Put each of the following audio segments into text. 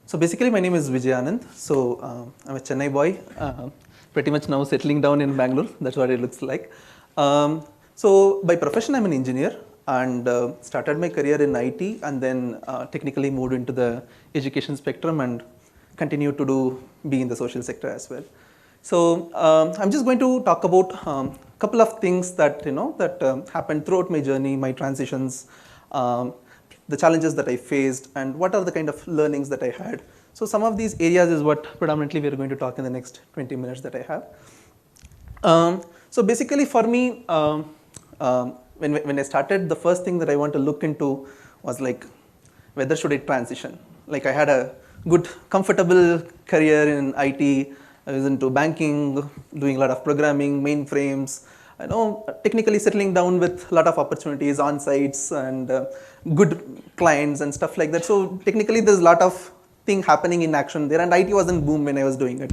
So basically, my name is Vijay Anand. So I'm a Chennai boy, pretty much now settling down in Bangalore. That's what it looks like. So by profession, I'm an engineer and started my career in IT and then technically moved into the education spectrum and continue to be in the social sector as well. So I'm just going to talk about a couple of things that happened throughout my journey, my transitions, the challenges that I faced, and what are the kind of learnings that I had. So some of these areas is what predominantly we are going to talk in the next 20 minutes that I have. So basically for me, when I started, the first thing that I want to look into was like, whether should I transition? Like I had a good, comfortable career in IT. I was into banking, doing a lot of programming, mainframes, technically settling down with a lot of opportunities, on-sites and good clients and stuff like that. So technically there's a lot of thing happening in action there, and IT was in boom when I was doing it.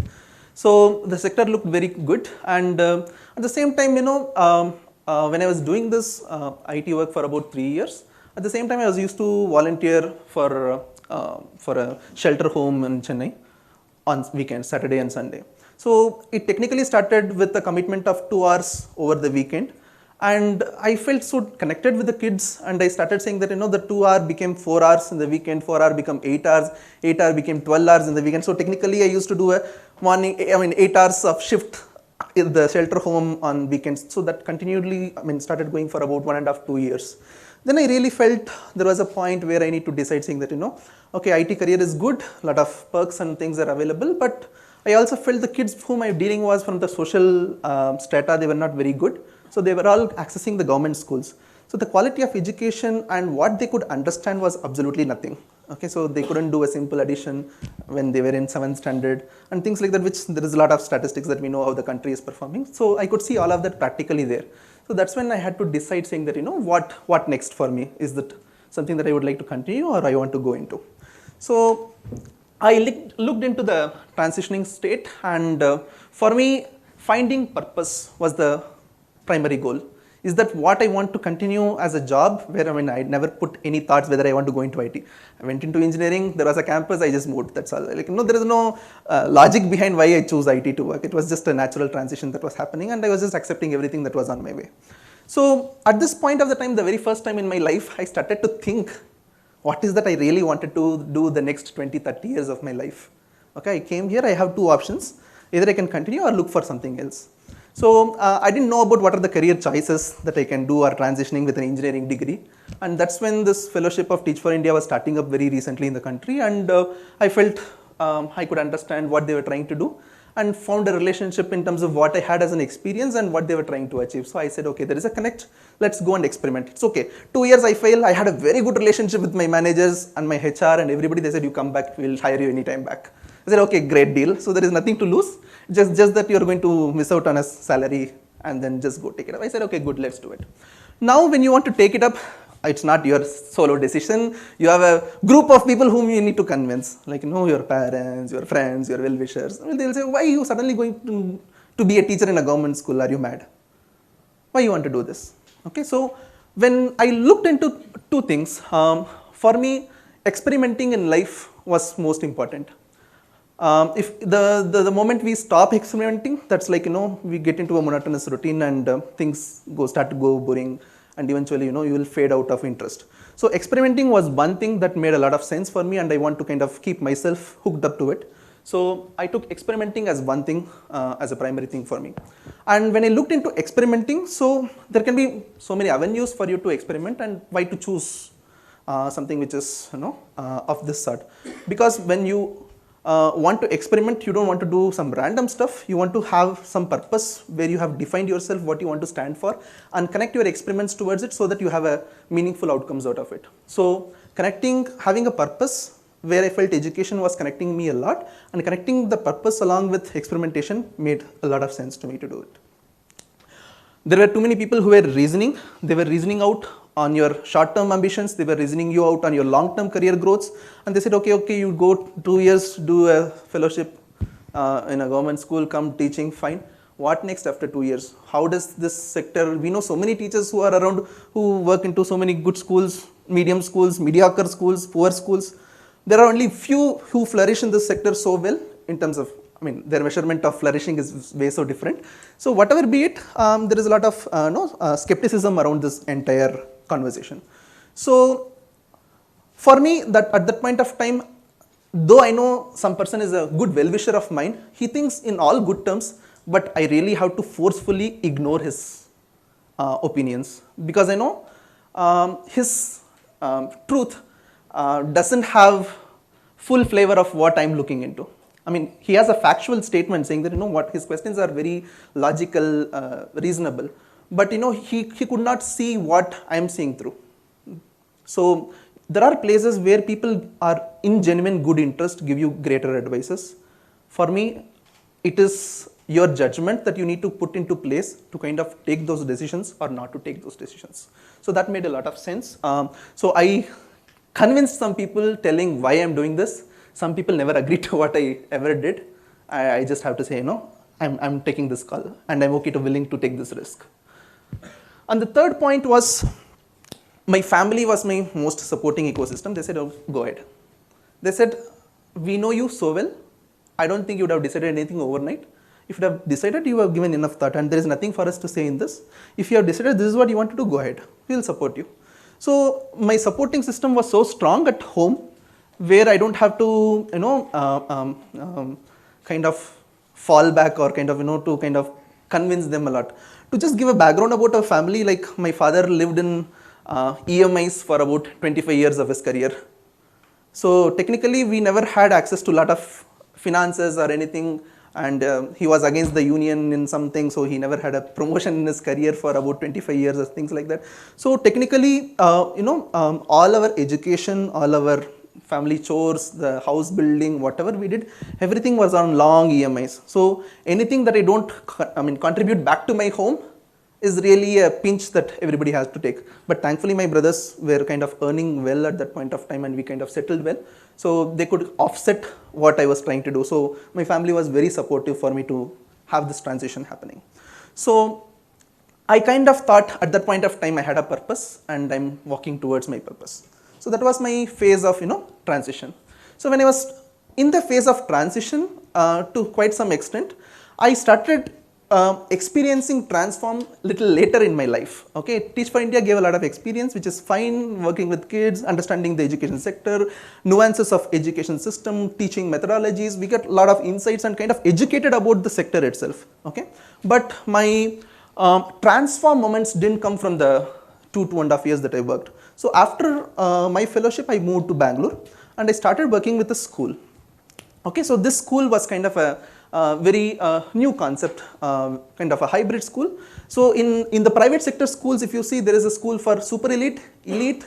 So the sector looked very good, and at the same time, when I was doing this IT work for about 3 years, at the same time I was used to volunteer for a shelter home in Chennai on weekends, Saturday and Sunday. So it technically started with a commitment of 2 hours over the weekend, and I felt so connected with the kids, and I started saying that the 2 hour became 4 hours in the weekend, 4 hour became 8 hours, 8 hour became 12 hours in the weekend. So technically I used to do a morning, 8 hours of shift in the shelter home on weekends. So that continually, started going for about 1.5 to 2 years. Then I really felt there was a point where I need to decide, saying that, okay, IT career is good, a lot of perks and things are available, but I also felt the kids whom I'm dealing was from the social strata, they were not very good. So they were all accessing the government schools. So the quality of education and what they could understand was absolutely nothing. Okay, so they couldn't do a simple addition when they were in 7th standard and things like that, which there is a lot of statistics that we know how the country is performing. So I could see all of that practically there. So that's when I had to decide, saying that, what next for me? Is that something that I would like to continue or I want to go into? So I looked into the transitioning state, and for me, finding purpose was the primary goal. Is that what I want to continue as a job, where I never put any thoughts whether I want to go into IT. I went into engineering, there was a campus, I just moved, that's all. Like, there is no logic behind why I chose IT to work. It was just a natural transition that was happening, and I was just accepting everything that was on my way. So at this point of the time, the very first time in my life, I started to think, what is that I really wanted to do the next 20, 30 years of my life? Okay, I came here, I have two options. Either I can continue or look for something else. So I didn't know about what are the career choices that I can do or transitioning with an engineering degree. And that's when this fellowship of Teach for India was starting up very recently in the country. And I felt I could understand what they were trying to do and found a relationship in terms of what I had as an experience and what they were trying to achieve. So I said, okay, there is a connect, let's go and experiment. It's okay. 2 years I failed. I had a very good relationship with my managers and my HR and everybody. They said, you come back, we'll hire you anytime back. I said, okay, great deal. So there is nothing to lose. Just that you're going to miss out on a salary and then just go take it up. I said, okay, good, let's do it. Now, when you want to take it up, it's not your solo decision. You have a group of people whom you need to convince, like, your parents, your friends, your well-wishers. They'll say, why are you suddenly going to be a teacher in a government school? Are you mad? Why you want to do this? Okay, so when I looked into two things, for me, experimenting in life was most important. If the moment we stop experimenting, that's like, we get into a monotonous routine and things start to go boring, and eventually, you will fade out of interest. So experimenting was one thing that made a lot of sense for me, and I want to kind of keep myself hooked up to it. So I took experimenting as one thing, as a primary thing for me. And when I looked into experimenting, so there can be so many avenues for you to experiment, and why to choose something which is, of this sort. Because when you want to experiment, you don't want to do some random stuff. You want to have some purpose where you have defined yourself what you want to stand for and connect your experiments towards it so that you have a meaningful outcomes out of it. So having a purpose where I felt education was connecting me a lot, and connecting the purpose along with experimentation made a lot of sense to me to do it. There were too many people who were reasoning. They were reasoning out on your short-term ambitions. They were reasoning you out on your long-term career growths. And they said, okay, you go 2 years, do a fellowship in a government school, come teaching, fine. What next after 2 years? How does this sector, we know so many teachers who are around who work into so many good schools, medium schools, mediocre schools, poor schools. There are only few who flourish in this sector so well in terms of, I mean, their measurement of flourishing is way so different. So whatever be it, there is a lot of skepticism around this entire conversation. So for me, that at that point of time, though I know some person is a good well-wisher of mine, he thinks in all good terms, but I really have to forcefully ignore his opinions, because I know his truth doesn't have full flavor of what I'm looking into. I mean, he has a factual statement saying that, you know what, his questions are very logical, reasonable, but you know, he could not see what I'm seeing through. So there are places where people are in genuine good interest give you greater advices. For me, it is your judgment that you need to put into place to kind of take those decisions or not to take those decisions. So that made a lot of sense. So I convinced some people telling why I'm doing this. Some people never agreed to what I ever did. I just have to say, no, I'm taking this call and I'm okay to willing to take this risk. And the third point was, my family was my most supporting ecosystem. They said, oh, go ahead. They said, we know you so well. I don't think you would have decided anything overnight. If you have decided, you have given enough thought, and there is nothing for us to say in this. If you have decided this is what you want to do, go ahead. We will support you. So my supporting system was so strong at home, where I don't have to, you know, kind of fall back or kind of, you know, to kind of convince them a lot. To just give a background about our family, like my father lived in EMIs for about 25 years of his career. So technically, we never had access to a lot of finances or anything, and he was against the union in something, so he never had a promotion in his career for about 25 years or things like that. So technically, you know, all our education, all our family chores, the house building, whatever we did, everything was on long EMIs. So anything that I don't, contribute back to my home is really a pinch that everybody has to take. But thankfully, my brothers were kind of earning well at that point of time, and we kind of settled well. So they could offset what I was trying to do. So my family was very supportive for me to have this transition happening. So I kind of thought at that point of time I had a purpose, and I'm walking towards my purpose. So that was my phase of, you know, transition. So when I was in the phase of transition, to quite some extent, I started experiencing transform little later in my life. Okay, Teach for India gave a lot of experience, which is fine, working with kids, understanding the education sector, nuances of education system, teaching methodologies. We get a lot of insights and kind of educated about the sector itself. Okay, but my transform moments didn't come from the 2.5 years that I worked. So after my fellowship, I moved to Bangalore and I started working with a school. Okay, so this school was kind of a very new concept, kind of a hybrid school. So in the private sector schools, if you see, there is a school for super elite, elite,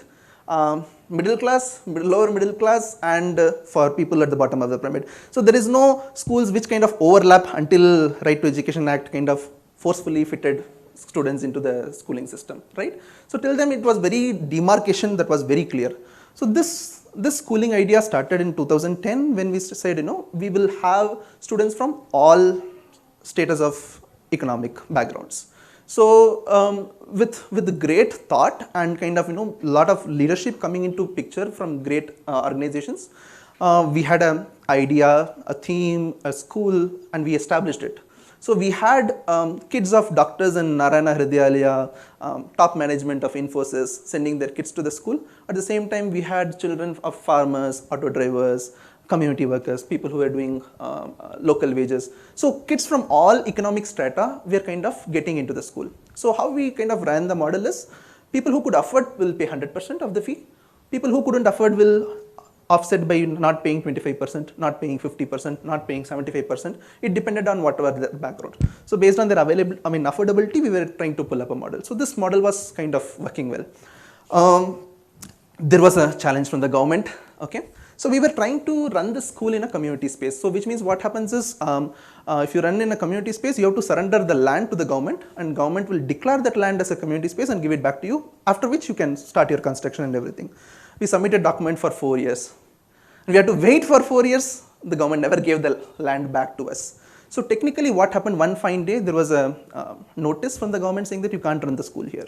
middle class, lower middle class, and for people at the bottom of the pyramid. So there is no schools which kind of overlap until Right to Education Act kind of forcefully fitted students into the schooling system, right? So till then it was very demarcation that was very clear. So this schooling idea started in 2010 when we said, you know, we will have students from all status of economic backgrounds. So with great thought and kind of, you know, lot of leadership coming into picture from great organizations, we had an idea, a theme, a school, and we established it. So we had kids of doctors in Narayana Hridayalaya, top management of Infosys sending their kids to the school. At the same time, we had children of farmers, auto drivers, community workers, people who were doing local wages. So kids from all economic strata were kind of getting into the school. So how we kind of ran the model is, people who could afford will pay 100% of the fee. People who couldn't afford will offset by not paying 25%, not paying 50%, not paying 75%. It depended on whatever their background. So based on their affordability, we were trying to pull up a model. So this model was kind of working well. There was a challenge from the government. Okay, so we were trying to run the school in a community space. So which means what happens is, if you run in a community space, you have to surrender the land to the government, and government will declare that land as a community space and give it back to you, after which you can start your construction and everything. We submitted document for 4 years. We had to wait for 4 years. The government never gave the land back to us. So technically what happened, one fine day, there was a notice from the government saying that you can't run the school here.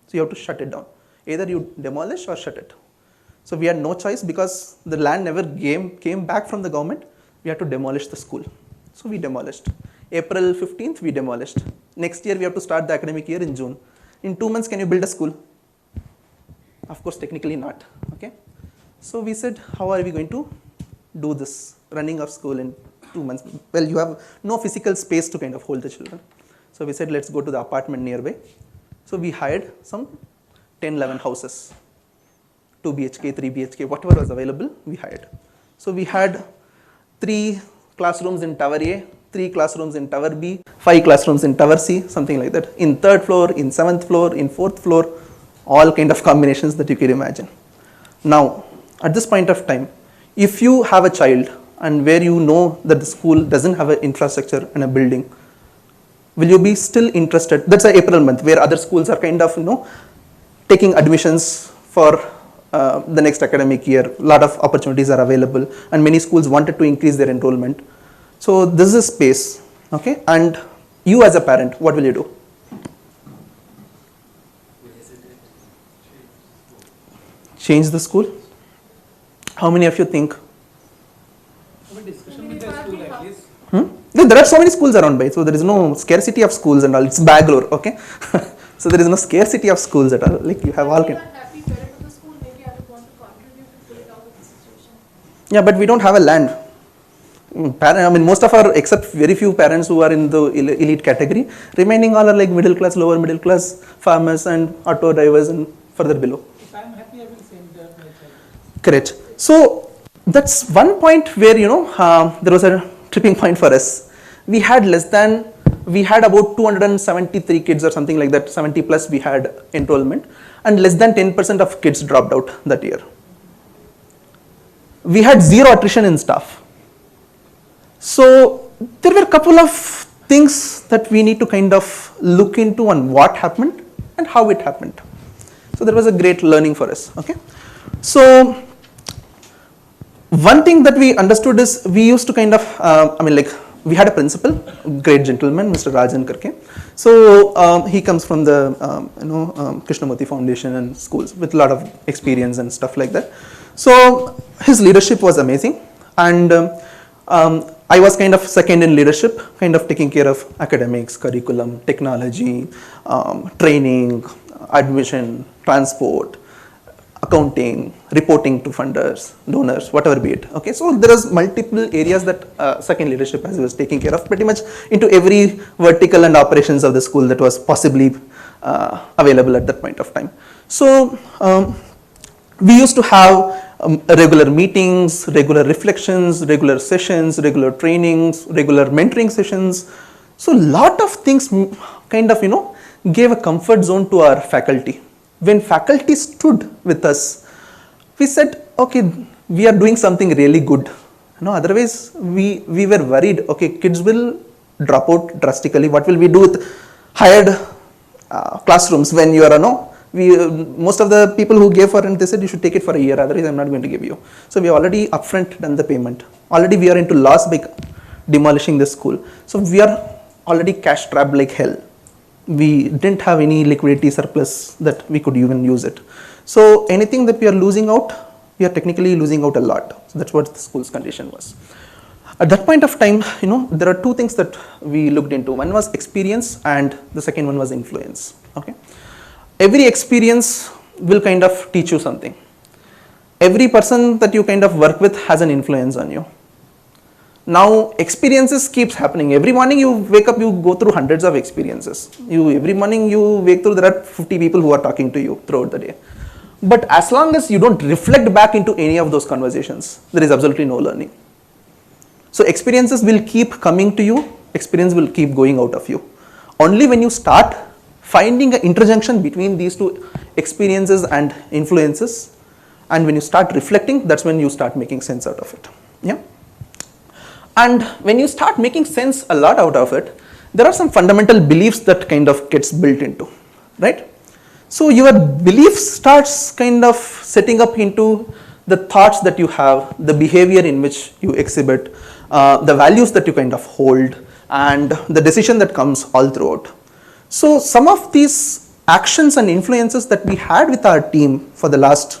So you have to shut it down. Either you demolish or shut it. So we had no choice because the land never came back from the government. We had to demolish the school. So we demolished. April 15th, we demolished. Next year, we have to start the academic year in June. In 2 months, can you build a school? Of course, technically not. Okay. So we said, how are we going to do this running of school in 2 months? Well, you have no physical space to kind of hold the children. So we said, let's go to the apartment nearby. So we hired some 10, 11 houses, 2 BHK, 3 BHK, whatever was available, we hired. So we had 3 classrooms in Tower A, 3 classrooms in Tower B, 5 classrooms in Tower C, something like that. In 3rd floor, in 7th floor, in 4th floor, all kind of combinations that you can imagine. Now, at this point of time, if you have a child and where you know that the school doesn't have an infrastructure and a building, will you be still interested? That's the April month where other schools are kind of, taking admissions for the next academic year. A lot of opportunities are available and many schools wanted to increase their enrollment. So this is a space, okay? And you as a parent, what will you do? Change the school? How many of you think? Have a discussion with the school at least. There are so many schools around, by so there is no scarcity of schools and all. It's Bangalore, okay? So there is no scarcity of schools at all. Like you have all kind. Happy parent of the school, maybe I would want to contribute to pull it out of the situation. Yeah, but we don't have a land. I mean, most of our, except very few parents who are in the elite category, remaining all are like middle class, lower middle class, farmers and auto drivers and further below. If I am happy, I will send my child. Correct. So that's one point where, there was a tripping point for us. We had about 273 kids or something like that, 70 plus we had enrollment, and less than 10% of kids dropped out that year. We had 0 attrition in staff. So there were a couple of things that we need to kind of look into on what happened and how it happened. So there was a great learning for us, okay? So one thing that we understood is we used to kind of, we had a principal, great gentleman, Mr. Rajan Karke. So he comes from the, Krishnamurti Foundation and schools with a lot of experience and stuff like that. So his leadership was amazing. And I was kind of second in leadership, kind of taking care of academics, curriculum, technology, training, admission, transport, accounting, reporting to funders, donors, whatever be it. Okay, so there is multiple areas that second leadership as was taking care of, pretty much into every vertical and operations of the school that was possibly available at that point of time. So we used to have regular meetings, regular reflections, regular sessions, regular trainings, regular mentoring sessions. So lot of things kind of, gave a comfort zone to our faculty. When faculty stood with us, we said, okay, we are doing something really good. Otherwise we were worried, okay, kids will drop out drastically. What will we do with hired classrooms when you are, most of the people who gave for it, they said you should take it for a year, otherwise I'm not going to give you. So we already upfront done the payment. Already we are into loss by demolishing the school. So we are already cash strapped like hell. We didn't have any liquidity surplus that we could even use it. So anything that we are losing out, we are technically losing out a lot. So that's what the school's condition was. At that point of time, there are 2 things that we looked into. One was experience and the second one was influence. Okay. Every experience will kind of teach you something. Every person that you kind of work with has an influence on you. Now experiences keeps happening. Every morning you wake up, you go through hundreds of experiences. Every morning you wake through, there are 50 people who are talking to you throughout the day. But as long as you don't reflect back into any of those conversations, there is absolutely no learning. So experiences will keep coming to you, experience will keep going out of you. Only when you start finding an interjunction between these 2 experiences and influences, and when you start reflecting, that's when you start making sense out of it. Yeah. And when you start making sense a lot out of it, there are some fundamental beliefs that kind of gets built into, right? So your belief starts kind of setting up into the thoughts that you have, the behavior in which you exhibit, the values that you kind of hold, and the decision that comes all throughout. So some of these actions and influences that we had with our team for the last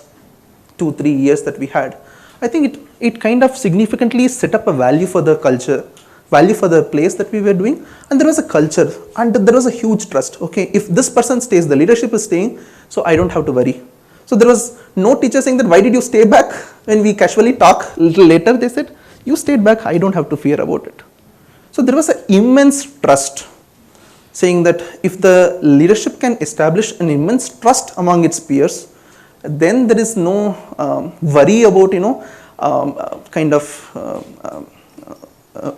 2-3 years that we had, I think it kind of significantly set up a value for the culture, value for the place that we were doing, and there was a culture and there was a huge trust. Okay, if this person stays, the leadership is staying, so I don't have to worry. So there was no teacher saying that why did you stay back? When we casually talk a little later, they said, you stayed back, I don't have to fear about it. So there was an immense trust, saying that if the leadership can establish an immense trust among its peers, then there is no worry about,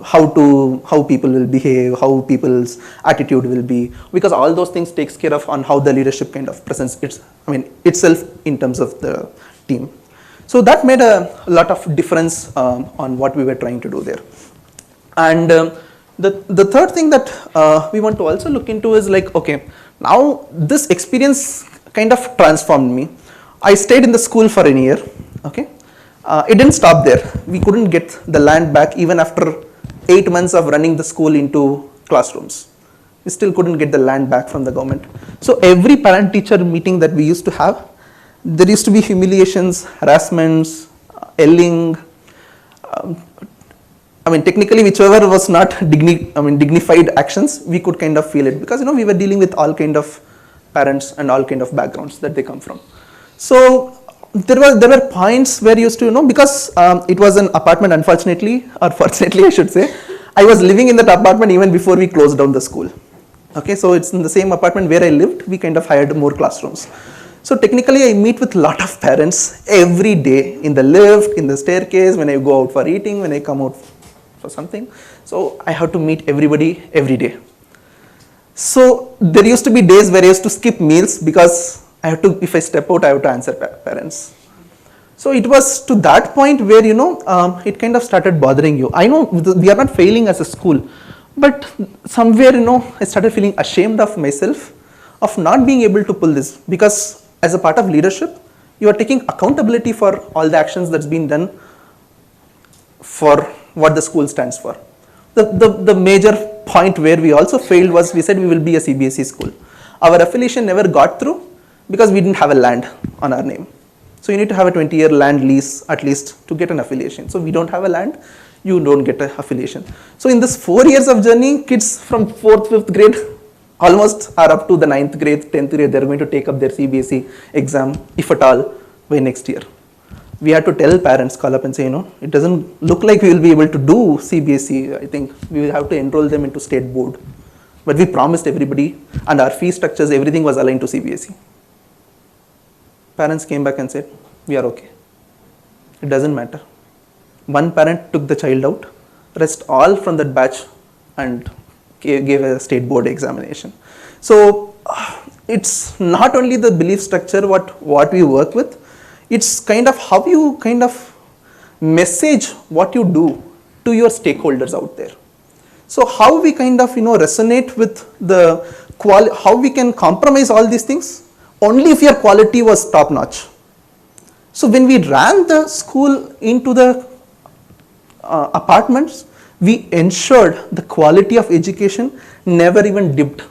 how people will behave, how people's attitude will be, because all those things takes care of on how the leadership kind of presents itself in terms of the team. So that made a lot of difference on what we were trying to do there. And the third thing that we want to also look into is like, okay, now this experience kind of transformed me. I stayed in the school for a year, okay. It didn't stop there. We couldn't get the land back even after 8 months of running the school into classrooms. We still couldn't get the land back from the government. So every parent-teacher meeting that we used to have, there used to be humiliations, harassments, yelling. Technically, whichever was not dignified actions, we could kind of feel it, because we were dealing with all kind of parents and all kind of backgrounds that they come from. So there were points where you used to, because it was an apartment, unfortunately, or fortunately I should say, I was living in that apartment even before we closed down the school. Okay, so it's in the same apartment where I lived, we kind of hired more classrooms. So technically I meet with a lot of parents every day, in the lift, in the staircase, when I go out for eating, when I come out for something. So I have to meet everybody every day. So there used to be days where I used to skip meals because if I step out, I have to answer parents. So it was to that point where, it kind of started bothering you. I know we are not failing as a school, but somewhere, I started feeling ashamed of myself of not being able to pull this, because as a part of leadership, you are taking accountability for all the actions that's been done for what the school stands for. The major point where we also failed was we said we will be a CBSE school. Our affiliation never got through because we didn't have a land on our name. So you need to have a 20-year land lease at least to get an affiliation. So we don't have a land, you don't get an affiliation. So in this 4 years of journey, kids from 4th, 5th grade almost are up to the 9th grade, 10th grade, they're going to take up their CBSE exam, if at all, by next year. We had to tell parents, call up and say, it doesn't look like we will be able to do CBSE. I think we will have to enroll them into state board. But we promised everybody, and our fee structures, everything was aligned to CBSE. Parents came back and said, we are okay. It doesn't matter. One parent took the child out, rest all from that batch and gave a state board examination. So it's not only the belief structure what we work with, it's kind of how you kind of message what you do to your stakeholders out there. So how we kind of resonate with the how we can compromise all these things only if your quality was top notch. So when we ran the school into the apartments, we ensured the quality of education never even dipped.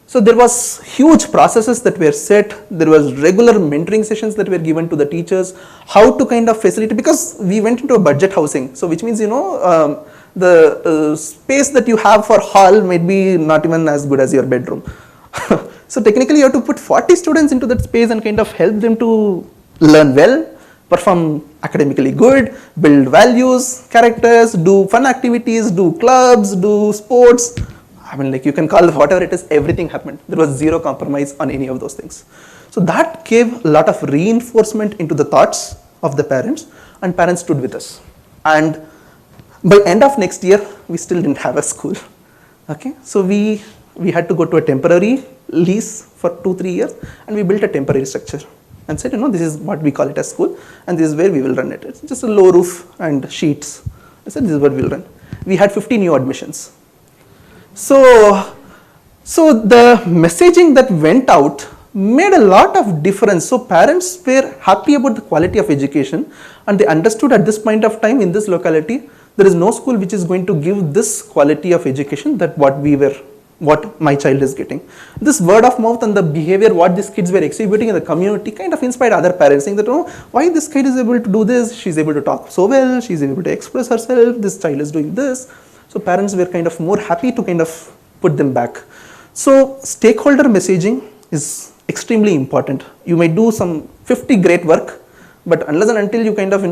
So there was huge processes that were set, there was regular mentoring sessions that were given to the teachers, how to kind of facilitate, because we went into a budget housing, so which means the space that you have for hall might be not even as good as your bedroom. So technically you have to put 40 students into that space and kind of help them to learn well, perform academically good, build values, characters, do fun activities, do clubs, do sports. You can call it whatever it is, everything happened. There was zero compromise on any of those things. So that gave a lot of reinforcement into the thoughts of the parents, and parents stood with us. And by end of next year, we still didn't have a school. Okay, so we had to go to a temporary lease for 2-3 years, and we built a temporary structure and said, this is what we call it as school, and this is where we will run it. It's just a low roof and sheets. I said, this is what we'll run. We had 50 new admissions. So the messaging that went out made a lot of difference. So parents were happy about the quality of education, and they understood at this point of time in this locality, there is no school which is going to give this quality of education that what we were what my child is getting. This word of mouth and the behavior what these kids were exhibiting in the community kind of inspired other parents, saying that, oh, why this kid is able to do this, she's able to talk so well, she's able to express herself, this child is doing this. So parents were kind of more happy to kind of put them back. So stakeholder messaging is extremely important. You may do some 50 great work, but unless and until you kind of,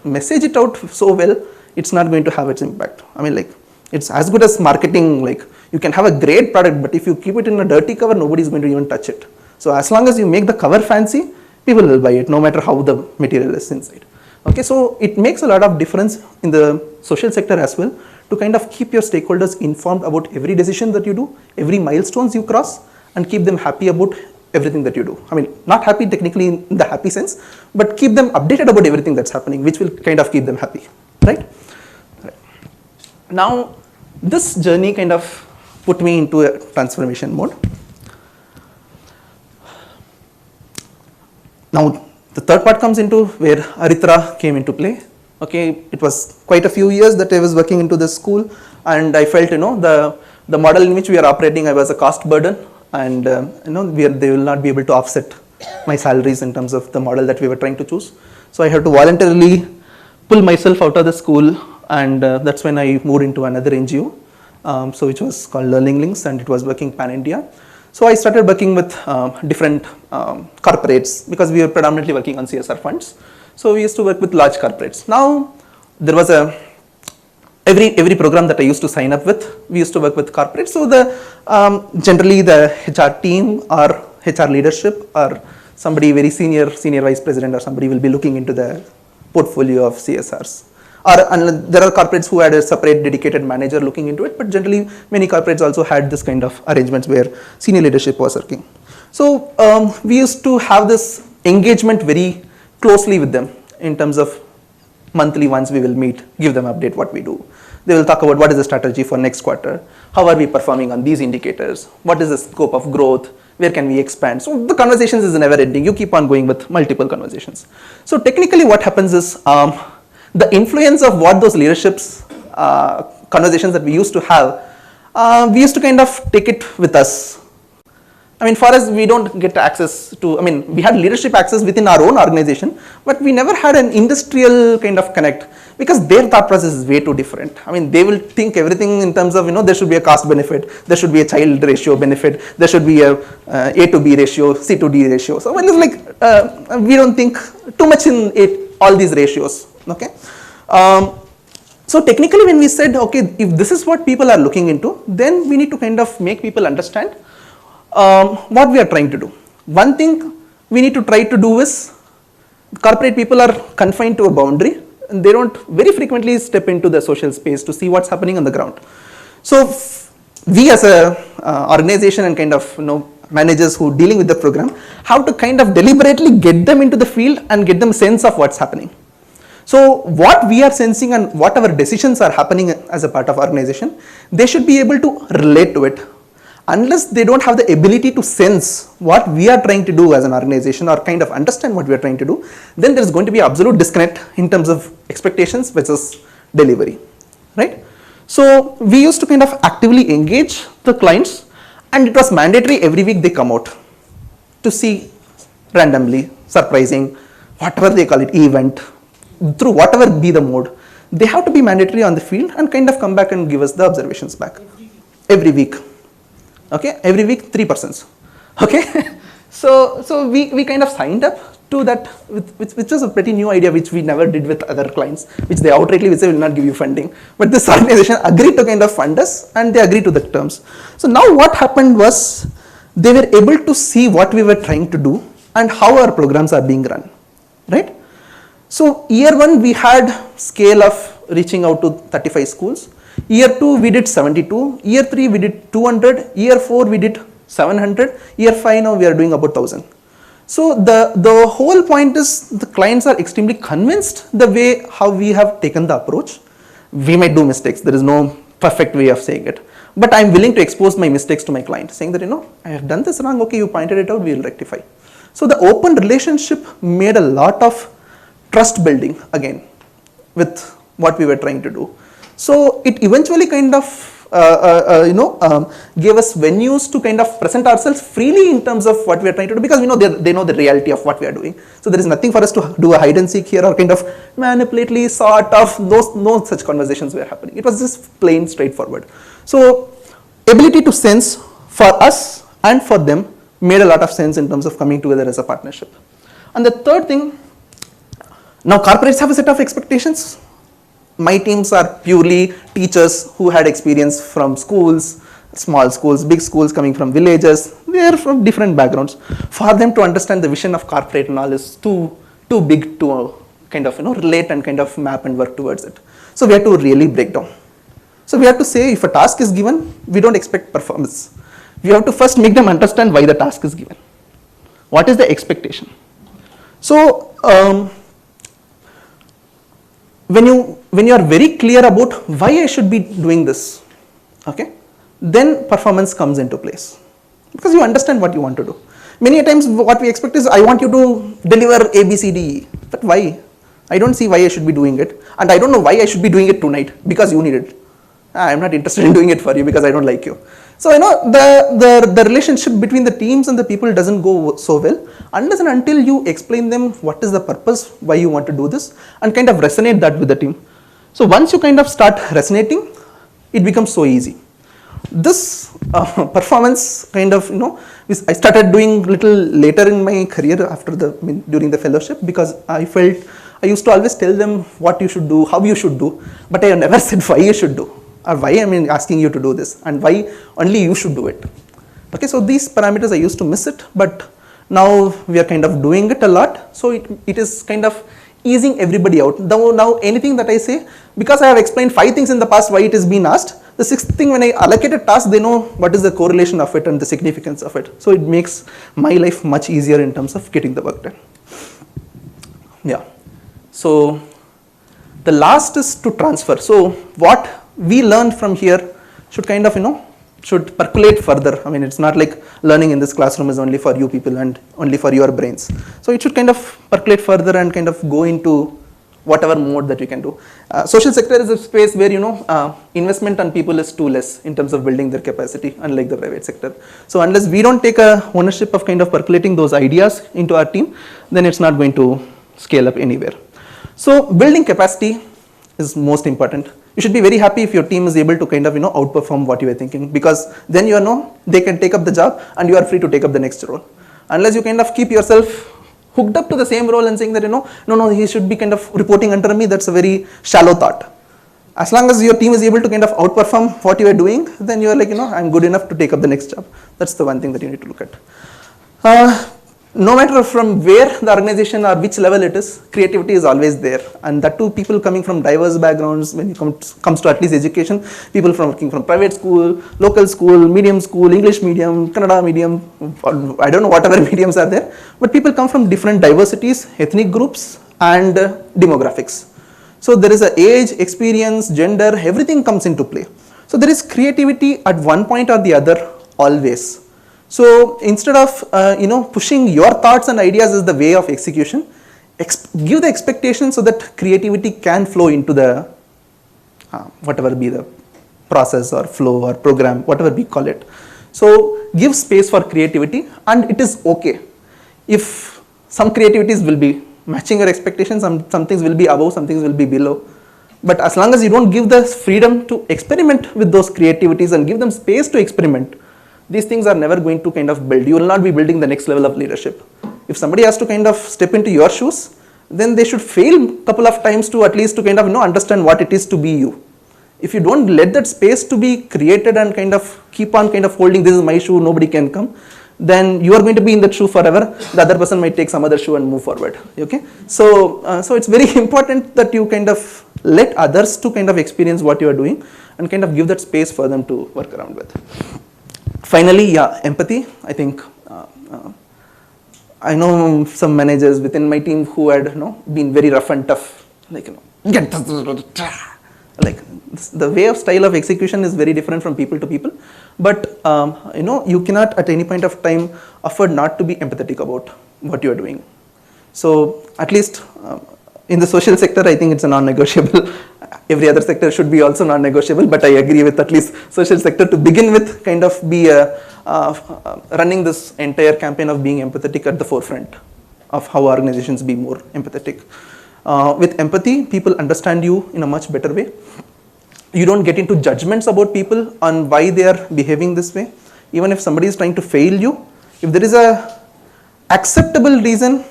message it out so well, it's not going to have its impact. I mean, like, it's as good as marketing. Like, you can have a great product, but if you keep it in a dirty cover, nobody is going to even touch it. So as long as you make the cover fancy, people will buy it, no matter how the material is inside. Okay, so it makes a lot of difference in the social sector as well, to kind of keep your stakeholders informed about every decision that you do, every milestones you cross, and keep them happy about everything that you do. I mean, not happy technically in the happy sense, but keep them updated about everything that's happening, which will kind of keep them happy, right? Now, this journey kind of put me into a transformation mode. Now, the third part comes into where Aritra came into play. Okay, it was quite a few years that I was working into this school, and I felt, the model in which we are operating, I was a cost burden, and they will not be able to offset my salaries in terms of the model that we were trying to choose. So I had to voluntarily pull myself out of the school, and that's when I moved into another NGO, which was called Learning Links, and it was working pan-India. So I started working with different corporates, because we were predominantly working on CSR funds. So we used to work with large corporates. Now there was every program that I used to sign up with, we used to work with corporates. So generally the HR team or HR leadership or somebody very senior vice president or somebody will be looking into the portfolio of CSRs. Or there are corporates who had a separate dedicated manager looking into it, but generally many corporates also had this kind of arrangements where senior leadership was working. So we used to have this engagement very closely with them in terms of monthly once we will meet, give them update what we do. They will talk about what is the strategy for next quarter, how are we performing on these indicators, what is the scope of growth, where can we expand. So the conversations is never ending, you keep on going with multiple conversations. So technically what happens is, the influence of what those leaderships conversations that we used to have, we used to kind of take it with us. I mean, for us, we don't get access to, I mean, we had leadership access within our own organization, but we never had an industrial kind of connect, because their thought process is way too different. I mean, they will think everything in terms of, there should be a cost benefit, there should be a child ratio benefit, there should be a A to B ratio, C to D ratio. So when it's like, we don't think too much in it, all these ratios, okay? So technically when we said, okay, if this is what people are looking into, then we need to kind of make people understand what we are trying to do. One thing we need to try to do is, corporate people are confined to a boundary, and they don't very frequently step into the social space to see what's happening on the ground. So we as a organization and kind of managers who dealing with the program have to kind of deliberately get them into the field and get them sense of what's happening. So what we are sensing and what our decisions are happening as a part of organization, they should be able to relate to it. Unless they don't have the ability to sense what we are trying to do as an organization or kind of understand what we are trying to do, then there's going to be absolute disconnect in terms of expectations versus delivery, right? So we used to kind of actively engage the clients, and it was mandatory every week they come out to see randomly, surprising, whatever they call it, event, through whatever be the mode. They have to be mandatory on the field and kind of come back and give us the observations back. Every week. Okay, every week 3 persons. Okay, so we kind of signed up to that, which was a pretty new idea, which we never did with other clients, which they outrightly will say will not give you funding. But this organization agreed to kind of fund us, and they agreed to the terms. So now what happened was, they were able to see what we were trying to do and how our programs are being run, right? So year 1 we had scale of reaching out to 35 schools. Year 2 we did 72, year 3 we did 200, year 4 we did 700, year 5 now we are doing about 1000. So the whole point is, the clients are extremely convinced the way how we have taken the approach. We might do mistakes, there is no perfect way of saying it, but I am willing to expose my mistakes to my client, saying that I have done this wrong, okay, you pointed it out, we will rectify. So the open relationship made a lot of trust building again with what we were trying to do. So it eventually kind of gave us venues to kind of present ourselves freely in terms of what we are trying to do, because we know they know the reality of what we are doing. So there is nothing for us to do a hide and seek here or kind of manipulately sort of, no such conversations were happening. It was just plain straightforward. So ability to sense for us and for them made a lot of sense in terms of coming together as a partnership. And the third thing, now corporates have a set of expectations. My teams are purely teachers who had experience from schools, small schools, big schools, coming from villages. They are from different backgrounds. For them to understand the vision of corporate and all is too big to kind of relate and kind of map and work towards it. So we have to really break down. So we have to say, if a task is given, we don't expect performance. We have to first make them understand why the task is given. What is the expectation? So when you are very clear about why I should be doing this, okay, then performance comes into place, because you understand what you want to do. Many times what we expect is, I want you to deliver A, B, C, D, E, but why? I don't see why I should be doing it, and I don't know why I should be doing it tonight, because you need it. I'm not interested in doing it for you because I don't like you. So the relationship between the teams and the people doesn't go so well unless and until you explain them what is the purpose, why you want to do this, and kind of resonate that with the team. So once you kind of start resonating, it becomes so easy. This performance kind of, I started doing little later in my career during the fellowship, because I felt I used to always tell them what you should do, how you should do, but I have never said why you should do, or why I'm asking you to do this, and why only you should do it. Okay, so these parameters I used to miss it, but now we are kind of doing it a lot, so it is kind of easing everybody out. Now anything that I say, because I have explained 5 things in the past why it is being asked, the 6th thing, when I allocate a task, they know what is the correlation of it and the significance of it. So it makes my life much easier in terms of getting the work done. Yeah. So the last is to transfer. So what we learned from here should kind of, should percolate further. I mean, it's not like learning in this classroom is only for you people and only for your brains. So it should kind of percolate further and kind of go into whatever mode that you can do. Social sector is a space where, investment on people is too less in terms of building their capacity, unlike the private sector. So unless we don't take a ownership of kind of percolating those ideas into our team, then it's not going to scale up anywhere. So building capacity is most important. You should be very happy if your team is able to kind of, outperform what you are thinking, because then they can take up the job and you are free to take up the next role. Unless you kind of keep yourself hooked up to the same role and saying that, no, he should be kind of reporting under me, that's a very shallow thought. As long as your team is able to kind of outperform what you are doing, then you are like, I'm good enough to take up the next job. That's the one thing that you need to look at. No matter from where the organization or which level it is, creativity is always there. And that too, people coming from diverse backgrounds, when it comes to at least education, people working from private school, local school, medium school, English medium, Kannada medium, I don't know whatever mediums are there, but people come from different diversities, ethnic groups and demographics. So there is an age, experience, gender, everything comes into play. So there is creativity at one point or the other always. So instead of pushing your thoughts and ideas as the way of execution, give the expectation so that creativity can flow into the whatever be the process or flow or program, whatever we call it. So give space for creativity, and it is okay if some creativities will be matching your expectations, some things will be above, some things will be below. But as long as you don't give the freedom to experiment with those creativities and give them space to experiment, these things are never going to kind of build. You will not be building the next level of leadership. If somebody has to kind of step into your shoes, then they should fail a couple of times to at least to kind of understand what it is to be you. If you don't let that space to be created and kind of keep on kind of holding, this is my shoe, nobody can come, then you are going to be in that shoe forever. The other person might take some other shoe and move forward. Okay, so it's very important that you kind of let others to kind of experience what you are doing and kind of give that space for them to work around with. Finally, empathy. I think I know some managers within my team who had been very rough and tough, like like the way of style of execution is very different from people to people. But you cannot at any point of time afford not to be empathetic about what you are doing. So at least in the social sector, I think it's a non-negotiable. every other sector should be also non-negotiable, but I agree with at least social sector to begin with, kind of be running this entire campaign of being empathetic at the forefront of how organizations be more empathetic. With empathy, people understand you in a much better way. You don't get into judgments about people on why they are behaving this way. Even if somebody is trying to fail you, if there is a acceptable reason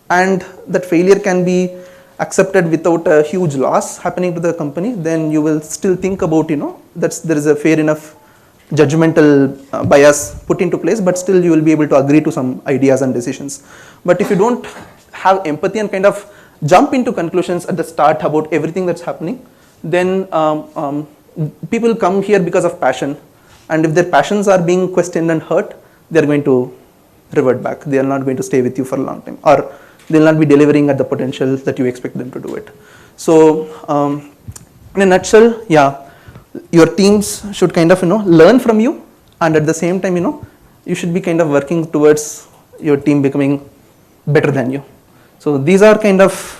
and that failure can be accepted without a huge loss happening to the company, then you will still think about, that there is a fair enough judgmental bias put into place, but still you will be able to agree to some ideas and decisions. But if you don't have empathy and kind of jump into conclusions at the start about everything that's happening, then people come here because of passion, and if their passions are being questioned and hurt, they're going to revert back. They are not going to stay with you for a long time, or they'll not be delivering at the potential that you expect them to do it. So in a nutshell, yeah, your teams should kind of learn from you, and at the same time you should be kind of working towards your team becoming better than you. So these are kind of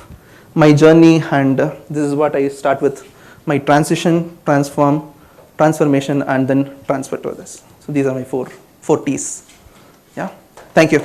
my journey, and this is what I start with: my transition, transformation, and then transfer to others. So these are my four T's. Yeah, thank you.